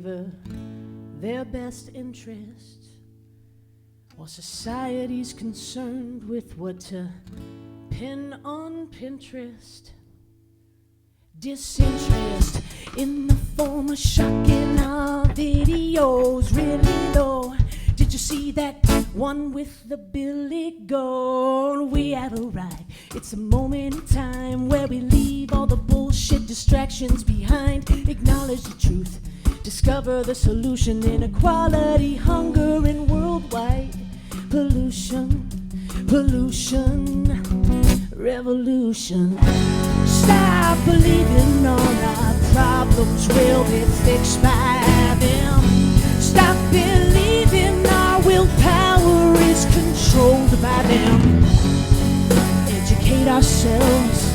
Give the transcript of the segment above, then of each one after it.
favor their best interests, while society's concerned with what to pin on Pinterest. Disinterest in the form of shocking our videos. Really though, did you see that one with the Billy Goat? We have arrived. It's a moment in time where we leave all the bullshit distractions behind. Acknowledge the truth, discover the solution. Inequality, hunger, and worldwide pollution. Revolution. Stop believing all our problems will be fixed by them. Stop believing our willpower is controlled by them. Educate ourselves,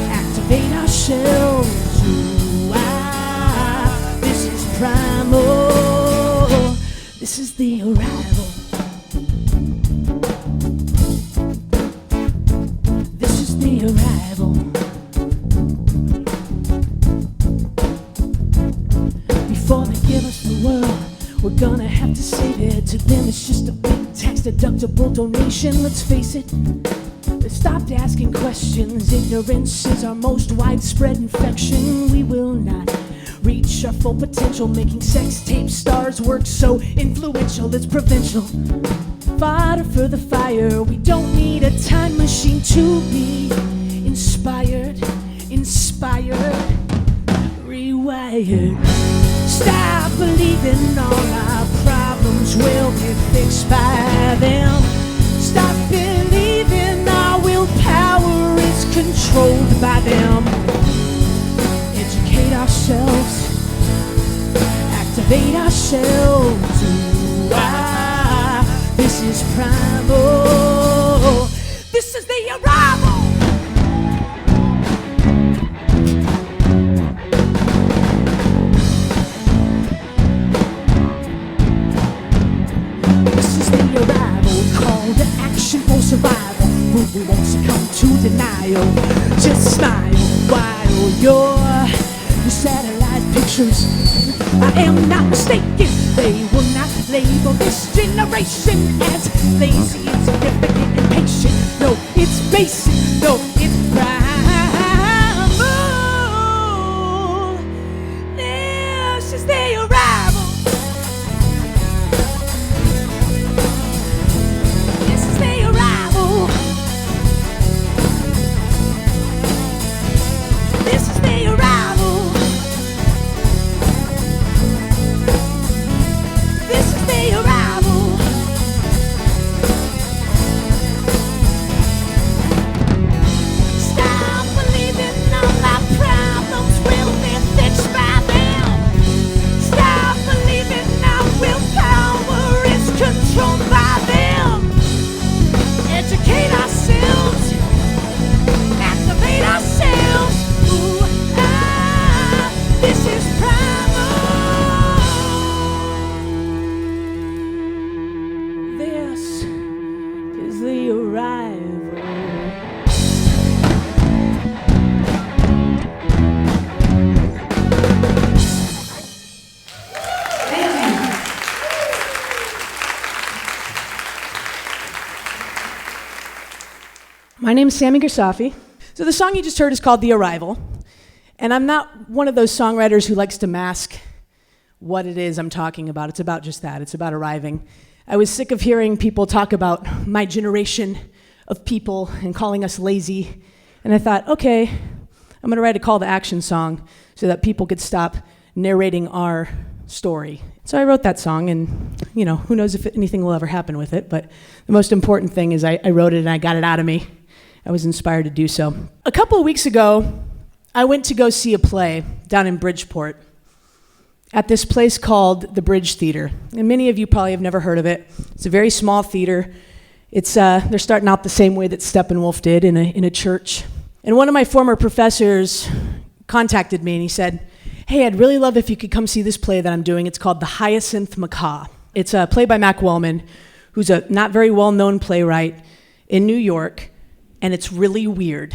activate ourselves. Ooh, this is primal. This is the arrival. The arrival. Before they give us the world, we're gonna have to save it. To them it's just a big tax-deductible donation. Let's face it, they stopped asking questions. Ignorance is our most widespread infection. We will not reach our full potential, making sex tape stars work so influential. It's provincial. Fodder for the fire. We don't need a time machine to be inspired, rewired. Stop believing all our problems will be fixed by them. Stop believing our willpower is controlled by them. Educate ourselves, activate ourselves. Ooh, this is primal. This is the arrival. This is the arrival. Call to action for survival. Who won't succumb to denial? Just smile while your satellite pictures. I am not mistaken. They will not label this generation as lazy, insignificant, impatient. No, it's basic. No, it's primal. This is the arrival. This is the arrival. This is the arrival. This is the arrival. Stop believing all our problems will be fixed by them. Stop believing our willpower is controlled by them. Educate ourselves, activate ourselves. Ooh, this is primal. This is the arrival. My name is Sammy Grisafe. So the song you just heard is called The Arrival. And I'm not one of those songwriters who likes to mask what it is I'm talking about. It's about just that. It's about arriving. I was sick of hearing people talk about my generation of people and calling us lazy. And I thought, okay, I'm gonna write a call to action song so that people could stop narrating our story. So I wrote that song, and who knows if anything will ever happen with it, but the most important thing is I wrote it and I got it out of me. I was inspired to do so. A couple of weeks ago, I went to go see a play down in Bridgeport at this place called the Bridge Theater. And many of you probably have never heard of it. It's a very small theater. It's they're starting out the same way that Steppenwolf did in a church. And one of my former professors contacted me and he said, hey, I'd really love if you could come see this play that I'm doing. It's called The Hyena Macaw. It's a play by Mac Wellman, who's a not very well-known playwright in New York, and it's really weird.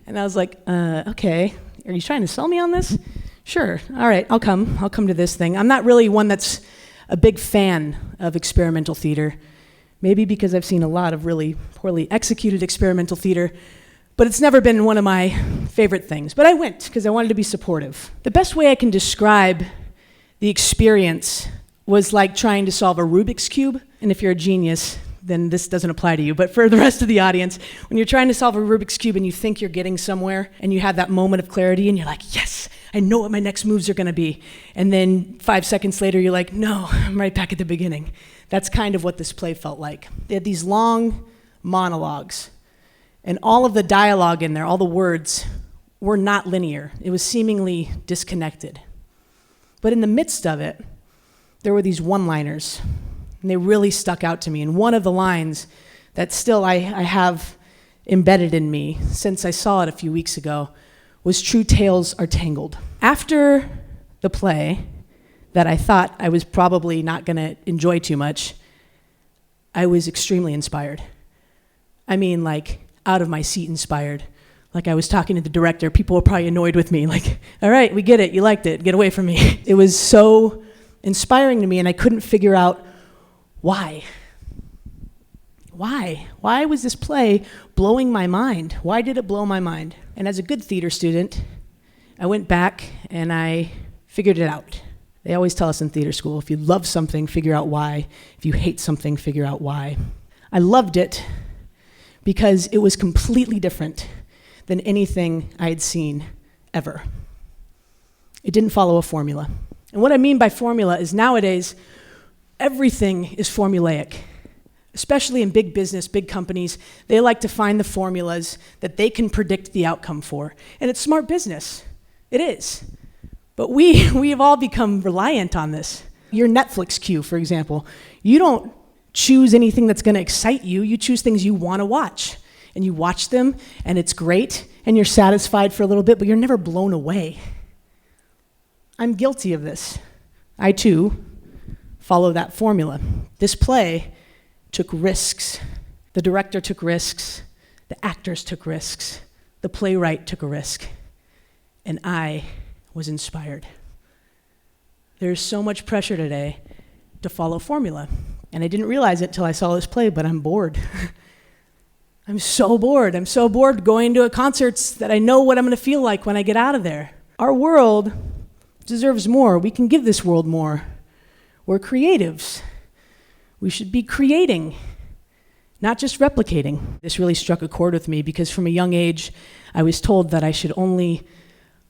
And I was like, okay, are you trying to sell me on this? Sure, all right, I'll come to this thing. I'm not really one that's a big fan of experimental theater, maybe because I've seen a lot of really poorly executed experimental theater, but it's never been one of my favorite things. But I went because I wanted to be supportive. The best way I can describe the experience was like trying to solve a Rubik's Cube, and if you're a genius, then this doesn't apply to you. But for the rest of the audience, when you're trying to solve a Rubik's Cube and you think you're getting somewhere, and you have that moment of clarity, and you're like, yes, I know what my next moves are gonna be. And then 5 seconds later, you're like, no, I'm right back at the beginning. That's kind of what this play felt like. They had these long monologues, and all of the dialogue in there, all the words, were not linear. It was seemingly disconnected. But in the midst of it, there were these one-liners, and they really stuck out to me. And one of the lines that still I have embedded in me since I saw it a few weeks ago was "True tales are tangled." After the play, that I thought I was probably not gonna enjoy too much, I was extremely inspired. I mean, like, out of my seat inspired. Like, I was talking to the director, people were probably annoyed with me, like, all right, we get it, you liked it, get away from me. It was so inspiring to me, and I couldn't figure out why. Why was this play blowing my mind? Why did it blow my mind? And as a good theater student, I went back and I figured it out. They always tell us in theater school, if you love something, figure out why. If you hate something, figure out why. I loved it because it was completely different than anything I had seen ever. It didn't follow a formula. And what I mean by formula is nowadays, everything is formulaic. Especially in big business, big companies, they like to find the formulas that they can predict the outcome for. And it's smart business. It is. But we have all become reliant on this. Your Netflix queue, for example, you don't choose anything that's gonna excite you, you choose things you wanna watch. And you watch them, and it's great, and you're satisfied for a little bit, but you're never blown away. I'm guilty of this. I too follow that formula. This play took risks. The director took risks. The actors took risks. The playwright took a risk. And I was inspired. There's so much pressure today to follow formula. And I didn't realize it till I saw this play, but I'm bored. I'm so bored. I'm so bored going to concerts that I know what I'm gonna feel like when I get out of there. Our world deserves more. We can give this world more. We're creatives. We should be creating, not just replicating. This really struck a chord with me because from a young age, I was told that I should only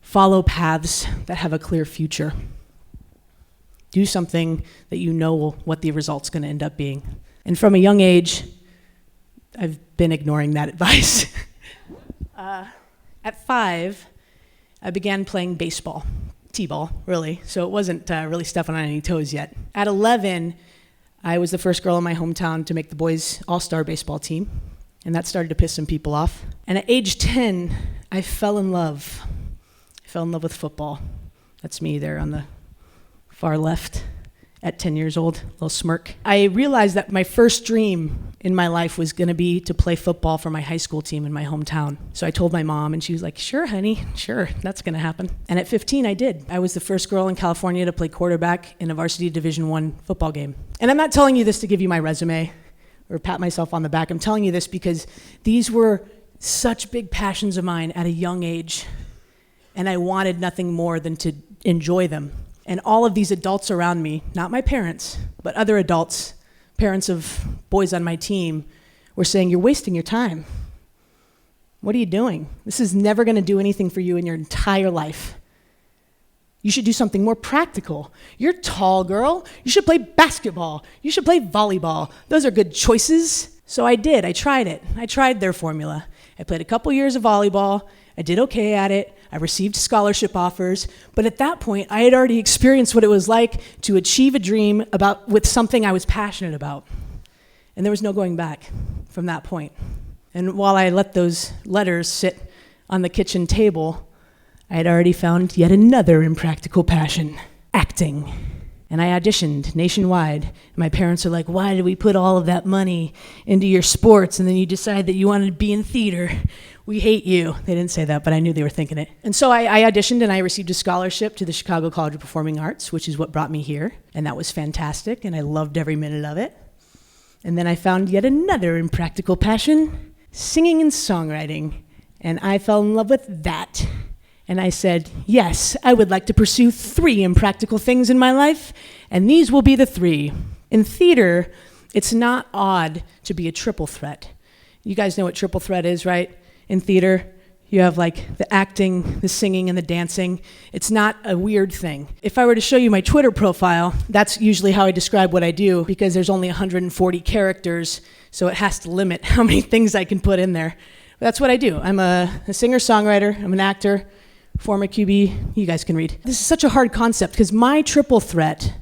follow paths that have a clear future. Do something that you know what the result's gonna end up being. And from a young age, I've been ignoring that advice. At 5, I began playing baseball, t-ball, really, so it wasn't really stepping on any toes yet. At 11, I was the first girl in my hometown to make the boys' all-star baseball team, and that started to piss some people off. And at age 10, I fell in love. I fell in love with football. That's me there on the far left at 10 years old, little smirk. I realized that my first dream in my life was gonna be to play football for my high school team in my hometown. So I told my mom, and she was like, sure, honey, sure, that's gonna happen. And at 15, I did. I was the first girl in California to play quarterback in a varsity Division I football game. And I'm not telling you this to give you my resume or pat myself on the back. I'm telling you this because these were such big passions of mine at a young age, and I wanted nothing more than to enjoy them. And all of these adults around me, not my parents, but other adults, parents of boys on my team, were saying, you're wasting your time. What are you doing? This is never gonna do anything for you in your entire life. You should do something more practical. You're a tall girl. You should play basketball. You should play volleyball. Those are good choices. So I did, I tried it. I tried their formula. I played a couple years of volleyball. I did okay at it. I received scholarship offers, but at that point, I had already experienced what it was like to achieve a dream with something I was passionate about. And there was no going back from that point. And while I let those letters sit on the kitchen table, I had already found yet another impractical passion, acting. and I auditioned nationwide. And my parents are like, why did we put all of that money into your sports and then you decide that you wanted to be in theater? We hate you. They didn't say that, but I knew they were thinking it. And so I auditioned and I received a scholarship to the Chicago College of Performing Arts, which is what brought me here. And that was fantastic, and I loved every minute of it. And then I found yet another impractical passion, singing and songwriting. And I fell in love with that. And I said, yes, I would like to pursue 3 impractical things in my life, and these will be the 3. In theater, it's not odd to be a triple threat. You guys know what triple threat is, right? In theater, you have like the acting, the singing, and the dancing. It's not a weird thing. If I were to show you my Twitter profile, that's usually how I describe what I do, because there's only 140 characters, so it has to limit how many things I can put in there. But that's what I do. I'm a singer-songwriter, I'm an actor, former QB, you guys can read. This is such a hard concept because my triple threat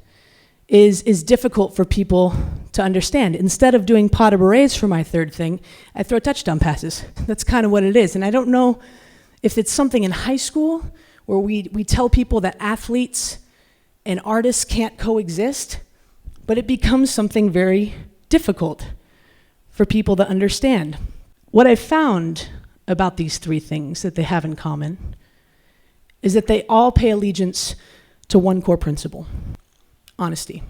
is difficult for people to understand. Instead of doing pas de bourrées for my third thing, I throw touchdown passes. That's kind of what it is. And I don't know if it's something in high school where we tell people that athletes and artists can't coexist, but it becomes something very difficult for people to understand. What I found about these 3 things that they have in common is that they all pay allegiance to one core principle: honesty.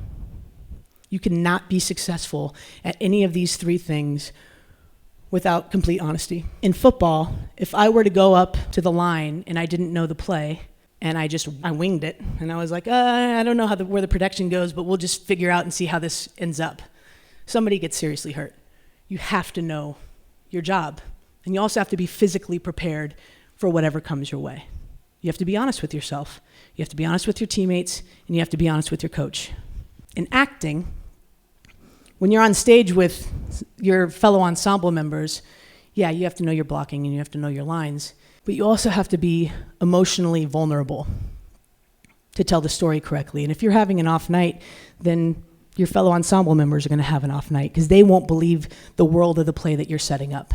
You cannot be successful at any of these 3 things without complete honesty. In football, if I were to go up to the line and I didn't know the play, and I winged it, and I was like, I don't know where the protection goes, but we'll just figure out and see how this ends up. Somebody gets seriously hurt. You have to know your job, and you also have to be physically prepared for whatever comes your way. You have to be honest with yourself. You have to be honest with your teammates, and you have to be honest with your coach. In acting, when you're on stage with your fellow ensemble members, yeah, you have to know your blocking and you have to know your lines, but you also have to be emotionally vulnerable to tell the story correctly. And if you're having an off night, then your fellow ensemble members are going to have an off night because they won't believe the world of the play that you're setting up.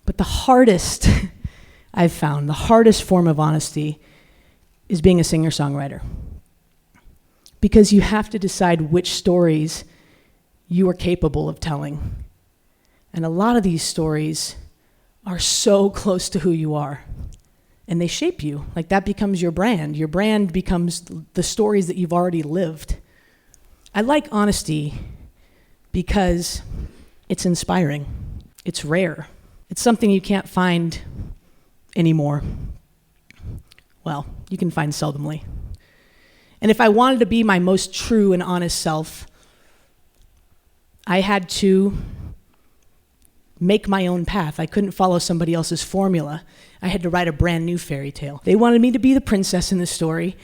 But the hardest, I've found, the hardest form of honesty is being a singer-songwriter. Because you have to decide which stories you are capable of telling. And a lot of these stories are so close to who you are. And they shape you. Like that becomes your brand. Your brand becomes the stories that you've already lived. I like honesty because it's inspiring. It's rare. It's something you can't find anymore. Well, you can find seldomly. And if I wanted to be my most true and honest self, I had to make my own path. I couldn't follow somebody else's formula. I had to write a brand new fairy tale. They wanted me to be the princess in the story,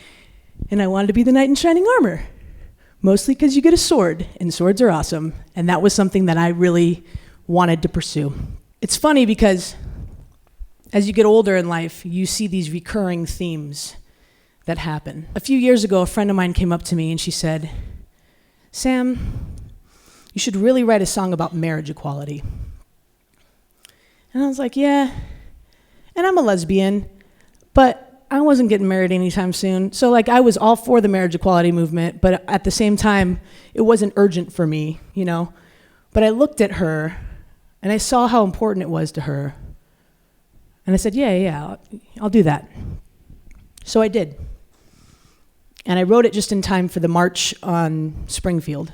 and I wanted to be the knight in shining armor. Mostly because you get a sword, and swords are awesome, and that was something that I really wanted to pursue. It's funny because as you get older in life, you see these recurring themes that happen. A few years ago, a friend of mine came up to me and she said, Sam, you should really write a song about marriage equality. And I was like, yeah, and I'm a lesbian, but I wasn't getting married anytime soon. So like I was all for the marriage equality movement, but at the same time, it wasn't urgent for me, you know? But I looked at her and I saw how important it was to her. And I said, yeah, I'll do that. So I did. And I wrote it just in time for the march on Springfield,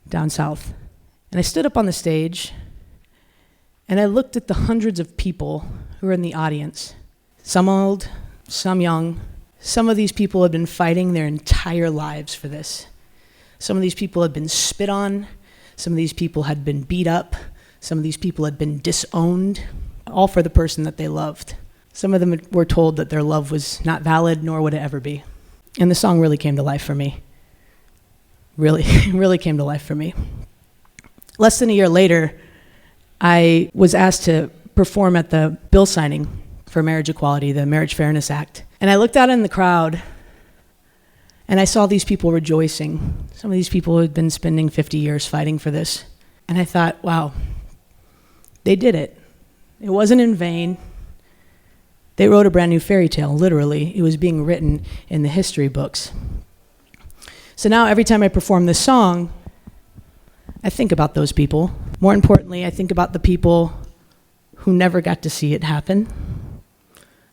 down south. And I stood up on the stage, and I looked at the hundreds of people who were in the audience. Some old, some young. Some of these people had been fighting their entire lives for this. Some of these people had been spit on. Some of these people had been beat up. Some of these people had been disowned, all for the person that they loved. Some of them were told that their love was not valid, nor would it ever be. And the song really came to life for me. Really came to life for me. Less than a year later, I was asked to perform at the bill signing for marriage equality, the Marriage Fairness Act. And I looked out in the crowd, and I saw these people rejoicing. Some of these people had been spending 50 years fighting for this. And I thought, wow, they did it. It wasn't in vain. They wrote a brand new fairy tale, literally. It was being written in the history books. So now every time I perform this song, I think about those people. More importantly, I think about the people who never got to see it happen,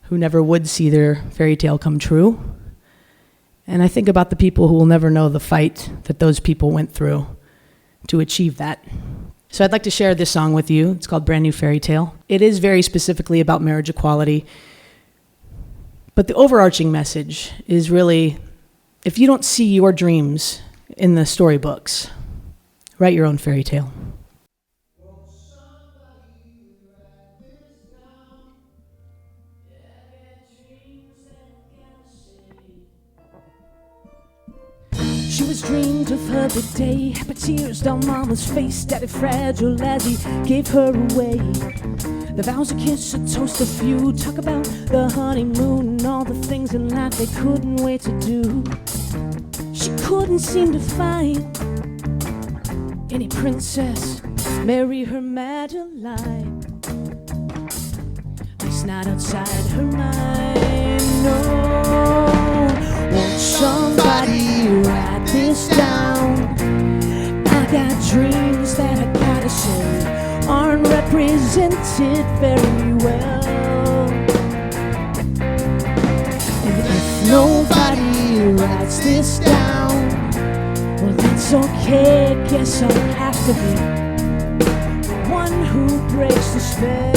who never would see their fairy tale come true. And I think about the people who will never know the fight that those people went through to achieve that. So I'd like to share this song with you. It's called Brand New Fairy Tale. It is very specifically about marriage equality. But the overarching message is really, if you don't see your dreams in the storybooks, write your own fairy tale. She was dreamed of her big day, happy tears down mama's face, daddy fragile as he gave her away. The vows, a kiss, a toast, a few, talk about the honeymoon and all the things in life they couldn't wait to do. She couldn't seem to find any princess, marry her Madeline. At least not outside her mind, no. Won't somebody write this down? I got dreams that I gotta say aren't represented very well. And if nobody writes this down, well, that's okay, guess I'll have to be the one who breaks the spell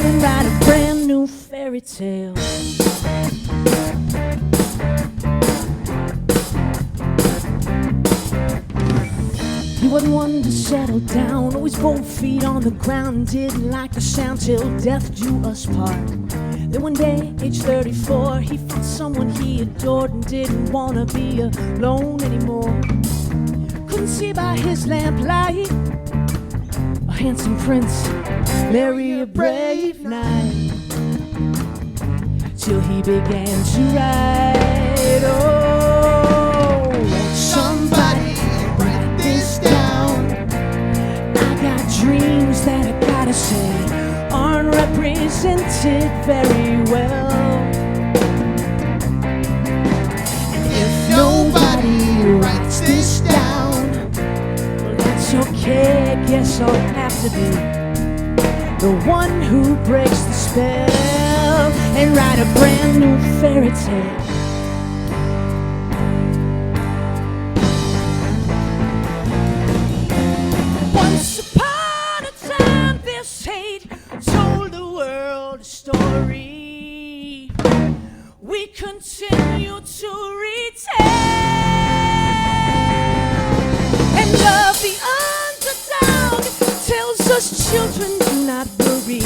and write a brand new fairy tale. He wasn't one to settle down, always both feet on the ground, didn't like the sound till death do us part. Then one day, age 34, he found someone he adored and didn't want to be alone anymore. Couldn't see by his lamplight a handsome prince marry a brave knight, till he began to write. Oh, somebody write this down. I got dreams that I gotta say aren't represented very well. And if nobody writes this down, well, that's okay, I guess I'll have to be the one who breaks the spell and write a brand new fairy tale. Once upon a time, this hate told the world a story we continue to retell, and love the underdog tells us children do not worry.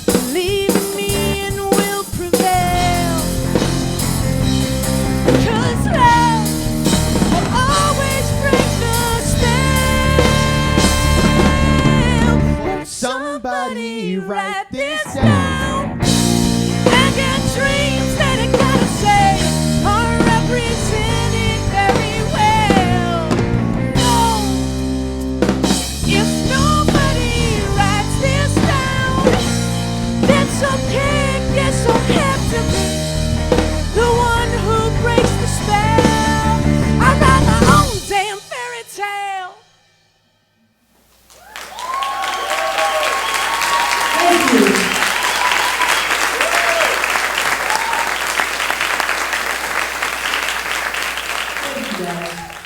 Believe in me and we'll prevail, 'cause love will always break the spell. Won't somebody write this down? I got dreams that I gotta say are represented very well. No, if nobody writes this down, that's okay, guess I'll have to be the one who breaks the spell. I write my own damn fairy tale. Thank you. Thank you, guys.